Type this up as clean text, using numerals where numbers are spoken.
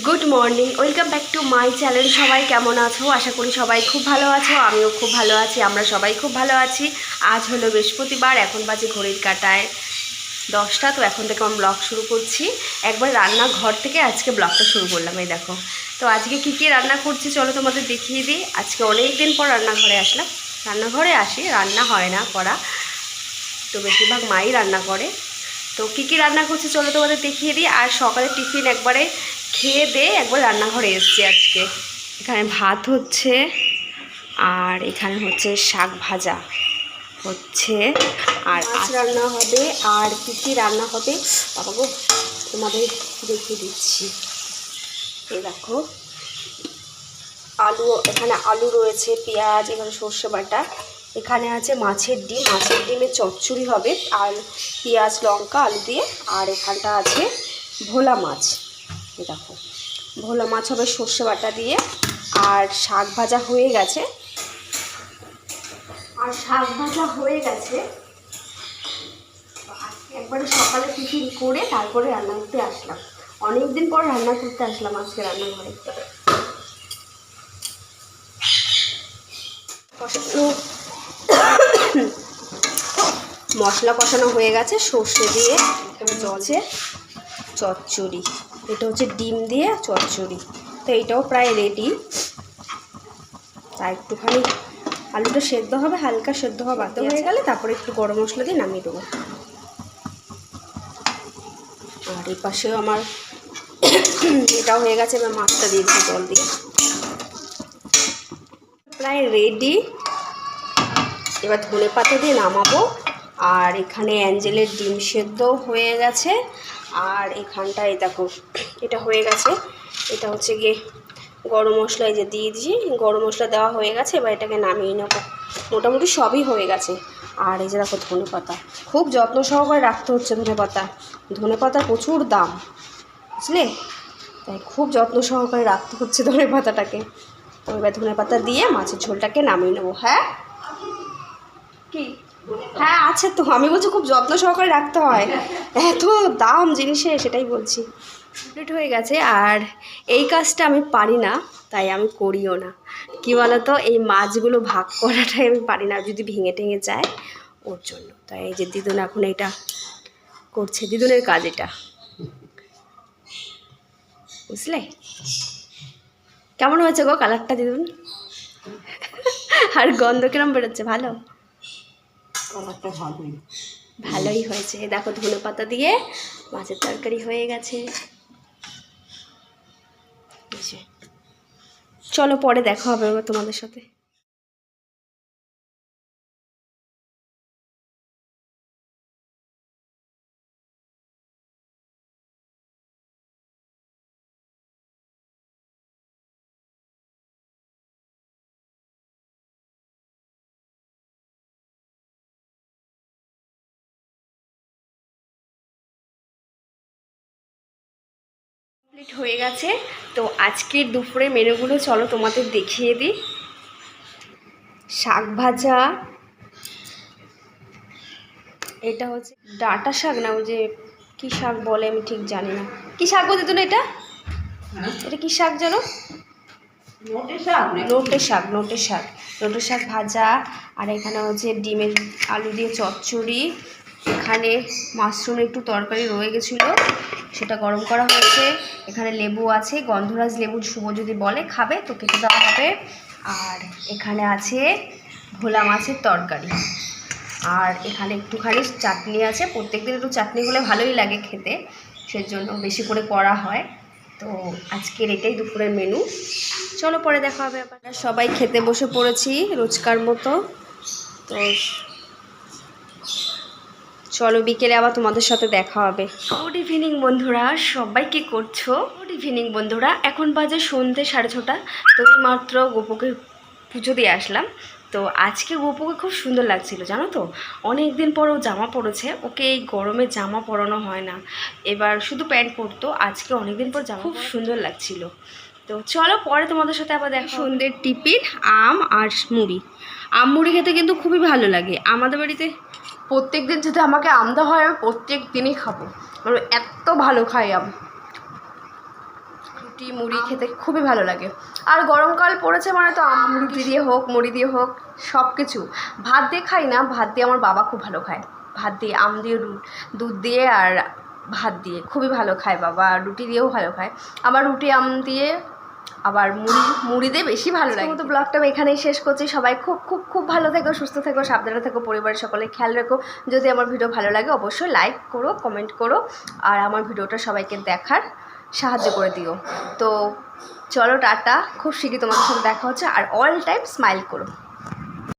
Good morning, welcome back to my channel. সবাই কেমন আছো? আশা করি সবাই খুব ভালো আছো। আমিও খুব ভালো আছি, আমরা সবাই খুব ভালো আছি। আজ হলো বৃহস্পতিবার, এখন বাজে ঘড়ির কাঁটায় 10টা। তো এখন থেকে আমি ব্লগ শুরু করছি। একবার রান্নাঘর থেকে আজকে ব্লগটা শুরু করলাম। এই দেখো, তো আজকে কী কী রান্না করছি চলো তোমাদের দেখিয়ে দিই। আজকে অনেক দিন পর রান্নাঘরে আসলাম। রান্নাঘরে আসি, রান্না হয় না করা, তো বেশিরভাগ মাই রান্না করে। তো কী কী রান্না করছি চলো তোমাদের দেখিয়ে দিই। আর সকালে টিফিন একবারে খেয়ে দিয়ে একবার রান্নাঘরে এসেছি আজকে। এখানে ভাত হচ্ছে, আর এখানে হচ্ছে শাক ভাজা হচ্ছে, আর মাছ রান্না হবে। আর কী কী রান্না হবে বাবা গো তোমাদের দেখিয়ে দিচ্ছি। এই দেখো, আলু, এখানে আলু রয়েছে, পেঁয়াজ, এখানে সর্ষে বাটা, এখানে আছে মাছের ডিম, মাছের ডিমের চচ্চড়ি হবে, আর পেঁয়াজ লঙ্কা আলু দিয়ে। আর এখানটা আছে ভোলা মাছ। দেখো, ভোলা মাছ হবে সর্ষে বাটা দিয়ে। আর শাক ভাজা হয়ে গেছে, একবারে সকালে টিফিন করে তারপরে রান্না করতে আসলাম। অনেক দিন পর রান্না করতে আসলাম আজকে রান্নাঘরে। মশলা কষানো হয়ে গেছে সর্ষে দিয়ে, জলছে চচ্চড়ি। এটা হচ্ছে ডিম দিয়ে চচ্চড়ি। তো এইটাও প্রায় রেডি। তা একটুখানি আলুটা সেদ্ধ হবে, হালকা সেদ্ধ হওয়া বাদ হয়ে গেলে তারপরে একটু গরম মশলা দিয়ে নামিয়ে দেবো। আর এই পাশেও আমার এটাও হয়ে গেছে। এবার মাছটা দিয়ে দিচ্ছি জল দিয়ে, প্রায় রেডি। এবার ধনে পাতা দিয়ে নামাবো। আর এখানে অ্যাঞ্জেলের ডিম সেদ্ধ হয়ে গেছে। আর এখানটায় দেখো এটা হয়ে গেছে। এটা হচ্ছে গিয়ে গরম মশলা, এই যে দিয়ে দিয়েছি, গরম মশলা দেওয়া হয়ে গেছে। এবার এটাকে নামিয়ে নেবো। মোটামুটি সবই হয়ে গেছে। আর এই যে দেখো ধনে পাতা, খুব যত্ন সহকারে রাখতে হচ্ছে ধনে পাতা। ধনে পাতার প্রচুর দাম, বুঝলে, তাই খুব যত্ন সহকারে রাখতে হচ্ছে ধনে পাতাটাকে। তো এবার ধনে পাতা দিয়ে মাছের ঝোলটাকে নামিয়ে নেবো। হ্যাঁ কি, হ্যাঁ আছে তো, আমি বলছি খুব যত্ন সহকারে রাখতে হয়, এত দাম জিনিসে, সেটাই বলছি। কমপ্লিট হয়ে গেছে। আর এই কাজটা আমি পারি না, তাই আমি করিও না। কি বলতো, এই মাছগুলো ভাগ করাটাই আমি পারি না, যদি ভেঙে টেঙে যায় ওর জন্য। তাই এই যে দিদুন এখন এটা করছে, দিদুনের কাজ এটা, বুঝলে। কেমন হয়েছে গো কালারটা দিদুন? আর গন্ধ কিরম বেরোচ্ছে? ভালো, ভালোই হয়েছে। দেখো ধনে পাতা দিয়ে মাছের তরকারি হয়ে গেছে। চলো পরে দেখা হবে আবার তোমাদের সাথে। কমপ্লিট হয়ে গেছে। তো আজকের দুপুরে মেনুগুলো চলো তোমাদের দেখিয়ে দিই। শাক ভাজা, এটা হচ্ছে ডাঁটা শাক, না ওই যে কী শাক বলে আমি ঠিক জানি না। কী শাক বলতে তো না, এটা এটা কী শাক জানো? নোটে শাক, নোটে শাক ভাজা। আর এখানে হচ্ছে ডিমের আলু দিয়ে চচ্চড়ি। এখানে মাশরুম একটু তরকারি রয়ে গেছিলো, সেটা গরম করা হয়েছে। এখানে লেবু আছে, গন্ধরাজ লেবু শুভ যদি বলে খাবে তো কেটে দেওয়া হবে। আর এখানে আছে ভোলা মাছের তরকারি। আর এখানে একটুখানি চাটনি আছে, প্রত্যেকদিন একটু চাটনি হলে ভালোই লাগে খেতে, সেজন্য বেশি করে করা হয়। তো আজকের এটাই দুপুরের মেনু। চলো পরে দেখা হবে আবার। সবাই খেতে বসে পড়েছি রোজকার মতো। তো চলো বিকেলে আবার তোমাদের সাথে দেখা হবে। গুড ইভিনিং বন্ধুরা, সবাই কি করছো? গুড ইভিনিং বন্ধুরা, এখন বাজে সন্ধ্যে 6:30। তো মাত্র গোপুকে পুজো দিয়ে আসলাম। তো আজকে গোপুকে খুব সুন্দর লাগছিল জানো তো, অনেক দিন পর ও জামা পরেছে। ওকে এই গরমে জামা পরানো হয় না, এবার শুধু প্যান্ট পরতো। আজকে অনেক দিন পর জামা, খুব সুন্দর লাগছিল। তো চলো পরে তোমাদের সাথে আবার দেখা। সন্ধ্যের টিফিন আম আর মুড়ি। আম মুড়ি খেতে কিন্তু খুবই ভালো লাগে। আমাদের বাড়িতে প্রত্যেক দিন যদি আমাকে আম দেওয়া হয়, আমি প্রত্যেক দিনই খাবো, মানে এত ভালো খাই আম। রুটি মুড়ি খেতে খুবই ভালো লাগে। আর গরমকাল পড়েছে মানে তো আম রুটি দিয়ে হোক মুড়ি দিয়ে হোক সব কিছু। ভাত দিয়ে খাই না, ভাত দিয়ে আমার বাবা খুব ভালো খায়। ভাত দিয়ে আম দিয়ে দুধ দিয়ে আর ভাত দিয়ে খুবই ভালো খায় বাবা, আর রুটি দিয়েও ভালো খায়। আমার রুটি আম দিয়ে আবার মুড়ি দিয়ে বেশি ভালো লাগে। তো ব্লগটা আমি এখানেই শেষ করছি। সবাই খুব খুব খুব ভালো থেকো, সুস্থ থেকো, সাবধানে থেকো, পরিবারের সকলে খেয়াল রেখো। যদি আমার ভিডিও ভালো লাগে অবশ্যই লাইক করো, কমেন্ট করো, আর আমার ভিডিওটা সবাইকে দেখার সাহায্য করে দিও। তো চলো টাটা, খুব শীঘ্রই তোমাদের সাথে দেখা হচ্ছে। আর অল টাইম স্মাইল করো।